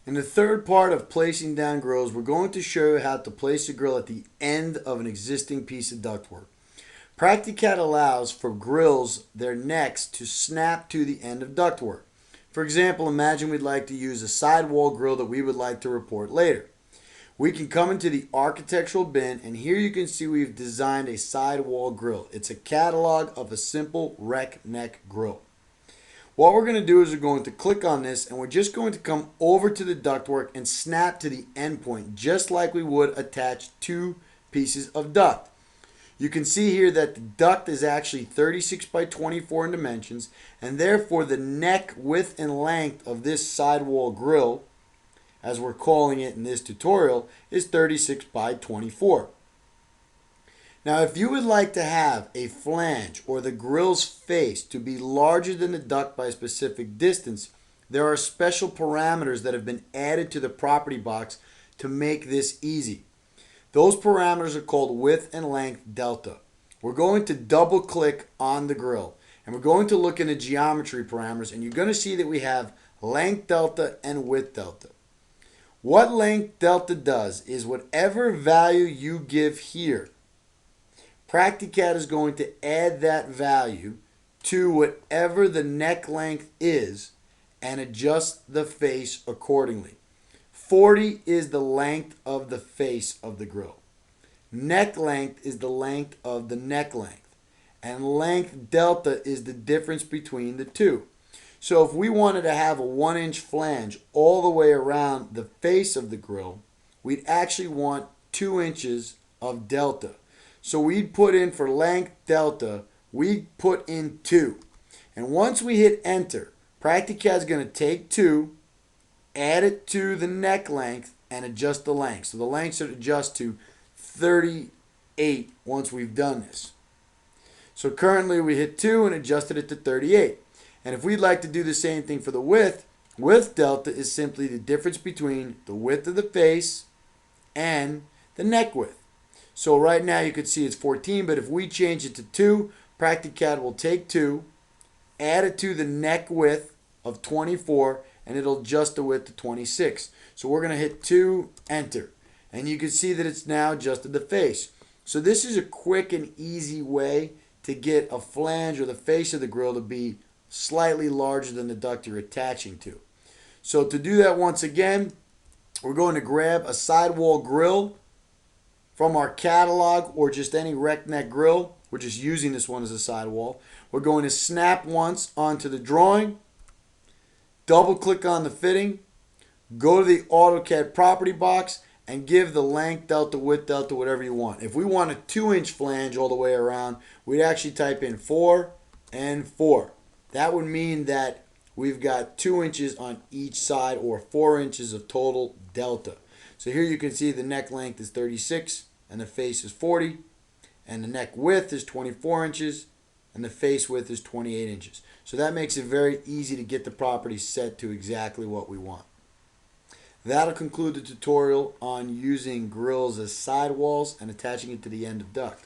In the third part of placing down grills, we're going to show you how to place a grill at the end of an existing piece of ductwork. PractiCAD allows for grills, their necks, to snap to the end of ductwork. For example, imagine we'd like to use a sidewall grill that we would like to report later. We can come into the architectural bin, and here you can see we've designed a sidewall grill. It's a catalog of a simple rec neck grill. What we're going to do is we're going to click on this, and we're just going to come over to the ductwork and snap to the end point, just like we would attach two pieces of duct. You can see here that the duct is actually 36 by 24 in dimensions, and therefore the neck width and length of this sidewall grill, as we're calling it in this tutorial, is 36 by 24. Now, if you would like to have a flange or the grill's face to be larger than the duct by a specific distance, there are special parameters that have been added to the property box to make this easy. Those parameters are called width and length delta. We're going to double click on the grill, and we're going to look in the geometry parameters, and you're going to see that we have length delta and width delta. What length delta does is whatever value you give here, PractiCAD is going to add that value to whatever the neck length is and adjust the face accordingly. 40 is the length of the face of the grill. Neck length is the length of the neck length. And length delta is the difference between the two. So if we wanted to have a 1-inch flange all the way around the face of the grill, we'd actually want 2 inches of delta. So we'd put in for length delta, we'd put in 2. And once we hit enter, PractiCAD is going to take 2, add it to the neck length, and adjust the length. So the length should adjust to 38 once we've done this. So currently we hit 2 and adjusted it to 38. And if we'd like to do the same thing for the width, width delta is simply the difference between the width of the face and the neck width. So right now you could see it's 14, but if we change it to 2, PractiCAD will take 2, add it to the neck width of 24, and it'll adjust the width to 26. So we're going to hit 2, enter. And you can see that it's now adjusted the face. So this is a quick and easy way to get a flange or the face of the grill to be slightly larger than the duct you're attaching to. So to do that once again, we're going to grab a sidewall grill from our catalog or just any rec neck grill. We're just using this one as a sidewall. We're going to snap once onto the drawing, double click on the fitting, go to the AutoCAD property box, and give the length delta, width delta, whatever you want. If we want a 2-inch flange all the way around, we'd actually type in 4 and 4. That would mean that we've got 2 inches on each side, or 4 inches of total delta. So here you can see the neck length is 36 and the face is 40, and the neck width is 24 inches and the face width is 28 inches. So that makes it very easy to get the property set to exactly what we want. That'll conclude the tutorial on using grills as sidewalls and attaching it to the end of duct.